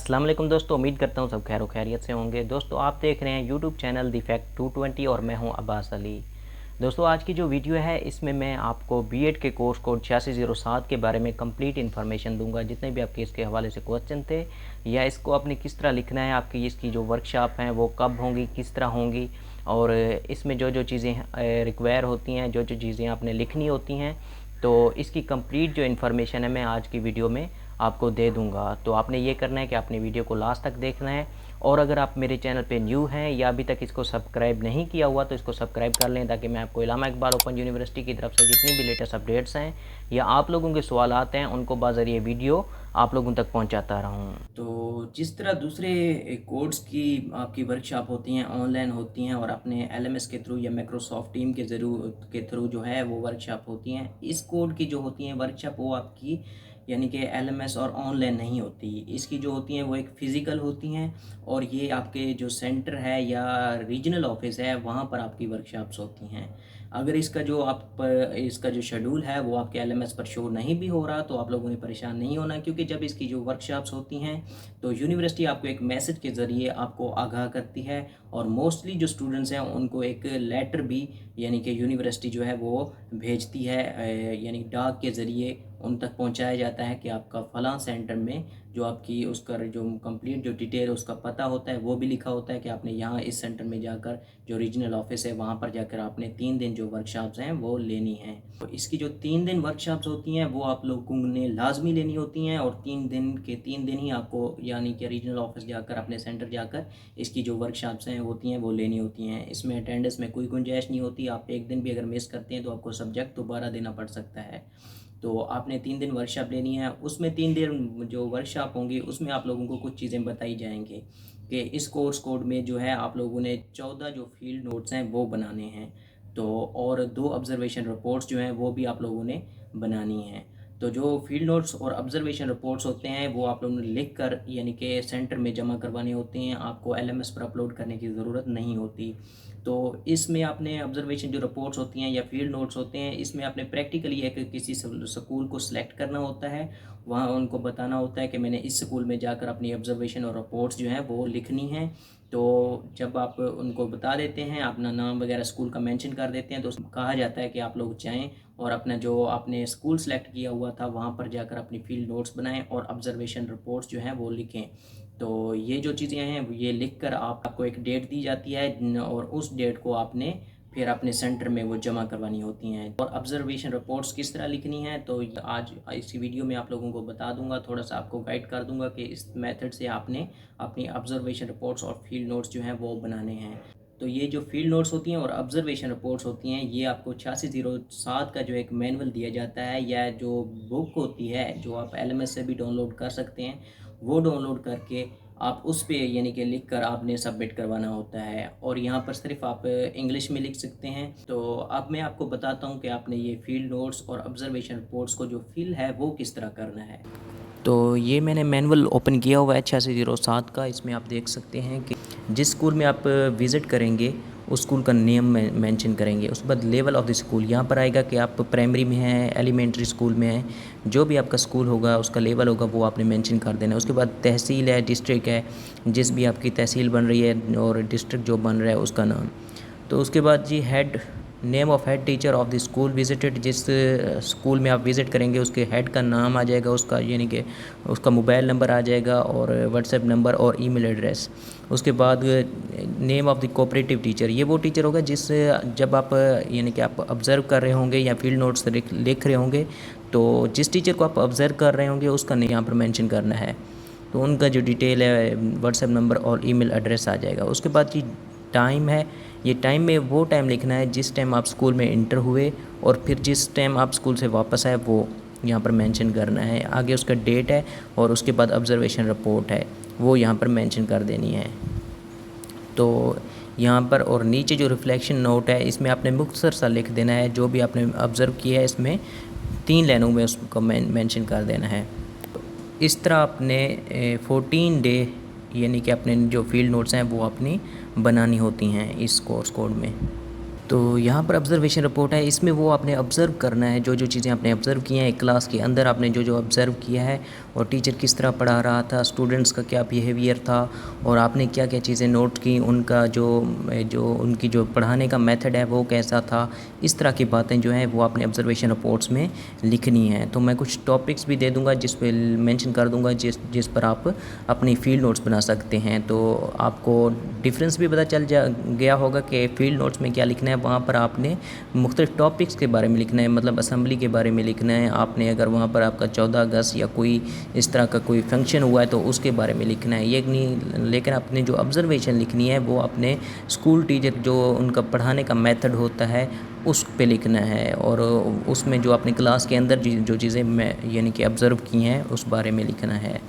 अस्सलाम वालेकुम दोस्तों, उम्मीद करता हूँ सब खैर व खैरियत से होंगे। दोस्तों आप देख रहे हैं यूट्यूब चैनल दी फैक्ट 220 और मैं हूँ अब्बास अली। दोस्तों आज की जो वीडियो है इसमें मैं आपको बीएड के कोर्स कोड 8607 के बारे में कंप्लीट इन्फॉर्मेशन दूंगा। जितने भी आपके इसके हवाले से क्वेश्चन थे या इसको आपने किस तरह लिखना है, आपकी इसकी जो वर्कशॉप हैं वो कब होंगी, किस तरह होंगी और इसमें जो जो चीज़ें रिक्वायर होती हैं, जो जो चीज़ें आपने लिखनी होती हैं, तो इसकी कंप्लीट जो इन्फॉर्मेशन है मैं आज की वीडियो में आपको दे दूंगा। तो आपने ये करना है कि आपने वीडियो को लास्ट तक देखना है और अगर आप मेरे चैनल पे न्यू हैं या अभी तक इसको सब्सक्राइब नहीं किया हुआ तो इसको सब्सक्राइब कर लें, ताकि मैं आपको इलामा इकबाल ओपन यूनिवर्सिटी की तरफ से जितनी भी लेटेस्ट अपडेट्स हैं या आप लोगों के सवाल आते हैं उनको बाज़रिए वीडियो आप लोगों तक पहुंचाता रहूं। तो जिस तरह दूसरे कोर्स की आपकी वर्कशॉप होती हैं, ऑनलाइन होती हैं और अपने एलएमएस के थ्रू या माइक्रोसॉफ्ट टीम के थ्रू जो है वो वर्कशॉप होती हैं, इस कोड की जो होती हैं वर्कशॉप वो आपकी यानी कि एलएमएस और ऑनलाइन नहीं होती। इसकी जो होती हैं वो एक फ़िज़िकल होती हैं और ये आपके जो सेंटर है या रीजनल ऑफिस है वहाँ पर आपकी वर्कशॉप्स होती हैं। अगर इसका जो शेड्यूल है वो आपके एलएमएस पर शो नहीं भी हो रहा तो आप लोगों ने परेशान नहीं होना, क्योंकि जब इसकी जो वर्कशॉप्स होती हैं तो यूनिवर्सिटी आपको एक मैसेज के ज़रिए आपको आगाह करती है और मोस्टली जो स्टूडेंट्स हैं उनको एक लेटर भी यानी कि यूनिवर्सिटी जो है वो भेजती है, यानी डाक के ज़रिए उन तक पहुंचाया जाता है कि आपका फ़लाँ सेंटर में जो आपकी उसका जो कंप्लीट जो डिटेल उसका पता होता है वो भी लिखा होता है कि आपने यहाँ इस सेंटर में जाकर जो रीजनल ऑफिस है वहाँ पर जाकर आपने 3 दिन जो वर्कशॉप्स हैं वो लेनी है। तो इसकी जो 3 दिन वर्कशॉप्स होती हैं वो आप लोगों ने लाजमी लेनी होती हैं और 3 दिन ही आपको यानी कि रीजनल ऑफिस जाकर अपने सेंटर जाकर इसकी जो वर्कशॉप्स हैं होती हैं वो लेनी होती हैं। इसमें अटेंडेंस में कोई गुंजाइश नहीं होती। आप एक दिन भी अगर मिस करते हैं तो आपको सब्जेक्ट दोबारा देना पड़ सकता है। तो आपने 3 दिन वर्कशॉप लेनी है। उसमें 3 दिन जो वर्कशॉप होंगी उसमें आप लोगों को कुछ चीज़ें बताई जाएंगी कि इस कोर्स कोड में जो है आप लोगों ने 14 जो फील्ड नोट्स हैं वो बनाने हैं, तो और 2 ऑब्जर्वेशन रिपोर्ट्स जो हैं वो भी आप लोगों ने बनानी हैं। तो जो फील्ड नोट्स और ऑब्जर्वेशन रिपोर्ट्स होते हैं वो आप लोगों ने लिख कर यानी कि सेंटर में जमा करवाने होते हैं, आपको एलएमएस पर अपलोड करने की ज़रूरत नहीं होती। तो इसमें आपने ऑब्जर्वेशन जो रिपोर्ट्स होती हैं या फील्ड नोट्स होते हैं इसमें आपने प्रैक्टिकली एक किसी स्कूल को सिलेक्ट करना होता है, वहाँ उनको बताना होता है कि मैंने इस स्कूल में जाकर अपनी ऑब्जर्वेशन और रिपोर्ट्स जो हैं वो लिखनी हैं। तो जब आप उनको बता देते हैं, अपना नाम वगैरह स्कूल का मेंशन कर देते हैं, तो कहा जाता है कि आप लोग जाएं और अपना जो आपने स्कूल सेलेक्ट किया हुआ था वहाँ पर जाकर अपनी फील्ड नोट्स बनाएं और ऑब्जर्वेशन रिपोर्ट्स जो हैं वो लिखें। तो ये जो चीज़ें हैं ये लिख कर आपको एक डेट दी जाती है और उस डेट को आपने फिर अपने सेंटर में वो जमा करवानी होती हैं। और ऑब्जर्वेशन रिपोर्ट्स किस तरह लिखनी है तो आज इसी वीडियो में आप लोगों को बता दूंगा, थोड़ा सा आपको गाइड कर दूंगा कि इस मेथड से आपने अपनी ऑब्जर्वेशन रिपोर्ट्स और फील्ड नोट्स जो हैं वो बनाने हैं। तो ये जो फील्ड नोट्स होती हैं और ऑब्जर्वेशन रिपोर्ट्स होती हैं ये आपको 8607 का जो एक मैनुअल दिया जाता है या जो बुक होती है जो आप एलएमएस से भी डाउनलोड कर सकते हैं, वो डाउनलोड करके आप उस पे यानी कि लिख कर आपने सबमिट करवाना होता है और यहाँ पर सिर्फ आप इंग्लिश में लिख सकते हैं। तो अब मैं आपको बताता हूँ कि आपने ये फील्ड नोट्स और ऑब्जर्वेशन रिपोर्ट्स को जो फिल है वो किस तरह करना है। तो ये मैंने मैनुअल ओपन किया हुआ है 8607 का। इसमें आप देख सकते हैं कि जिस स्कूल में आप विज़िट करेंगे उस स्कूल का नेम मेंशन करेंगे, उसके बाद लेवल ऑफ़ द स्कूल यहाँ पर आएगा कि आप प्राइमरी में हैं, एलिमेंट्री स्कूल में हैं, जो भी आपका स्कूल होगा उसका लेवल होगा वो आपने मेंशन कर देना है। उसके बाद तहसील है, डिस्ट्रिक्ट है, जिस भी आपकी तहसील बन रही है और डिस्ट्रिक्ट जो बन रहा है उसका नाम। तो उसके बाद जी head, name of head teacher of the school visited, जिस स्कूल में आप विज़िट करेंगे उसके हेड का नाम आ जाएगा, उसका यानी कि उसका मोबाइल नंबर आ जाएगा और व्हाट्सएप नंबर और ईमेल एड्रेस। उसके बाद name of the cooperative teacher, ये वो टीचर होगा जिस जब आप यानी कि आप ऑब्ज़र्व कर रहे होंगे या फील्ड नोट्स लिख रहे होंगे तो जिस टीचर को आप ऑब्ज़र्व कर रहे होंगे उसका नेम यहाँ पर मेंशन करना है। तो उनका जो डिटेल है व्हाट्सएप नंबर और ईमेल एड्रेस आ जाएगा। उसके बाद जी टाइम है, ये टाइम में वो टाइम लिखना है जिस टाइम आप स्कूल में इंटर हुए और फिर जिस टाइम आप स्कूल से वापस आए वो यहाँ पर मेंशन करना है। आगे उसका डेट है और उसके बाद ऑब्जर्वेशन रिपोर्ट है वो यहाँ पर मेंशन कर देनी है। तो यहाँ पर और नीचे जो रिफ्लेक्शन नोट है इसमें आपने मुख्तसर सा लिख देना है, जो भी आपने ऑब्ज़र्व किया है इसमें 3 लाइनों में उसको मेंशन कर देना है। इस तरह आपने 14 डे यानी कि अपने जो फील्ड नोट्स हैं वो अपनी बनानी होती हैं इस कोर्स कोड में। तो यहाँ पर ऑब्ज़र्वेशन रिपोर्ट है, इसमें वो आपने ऑब्ज़र्व करना है, जो जो चीज़ें आपने ऑब्ज़र्व की हैं क्लास के अंदर, आपने जो जो ऑब्ज़र्व किया है और टीचर किस तरह पढ़ा रहा था, स्टूडेंट्स का क्या बिहेवियर था और आपने क्या क्या चीज़ें नोट की, उनका जो जो उनकी जो पढ़ाने का मेथड है वो कैसा था, इस तरह की बातें जो हैं वो आपने ऑब्ज़र्वेशन रिपोर्ट्स में लिखनी है। तो मैं कुछ टॉपिक्स भी दे दूँगा जिस पे मेंशन कर दूँगा जिस पर आप अपनी फील्ड नोट्स बना सकते हैं। तो आपको डिफरेंस भी पता चल गया होगा कि फील्ड नोट्स में क्या लिखना है। वहाँ पर आपने मुख्तलिफ टॉपिक्स के बारे में लिखना है, मतलब असम्बली के बारे में लिखना है आपने। अगर वहाँ पर आपका 14 अगस्त या कोई इस तरह का कोई फंक्शन हुआ है तो उसके बारे में लिखना है, ये नहीं। लेकिन अपने जो ऑब्ज़र्वेशन लिखनी है वो अपने स्कूल टीचर जो उनका पढ़ाने का मेथड होता है उस पे लिखना है, और उसमें जो अपनी क्लास के अंदर जो चीज़ें मैं यानी कि ऑब्ज़र्व की हैं उस बारे में लिखना है।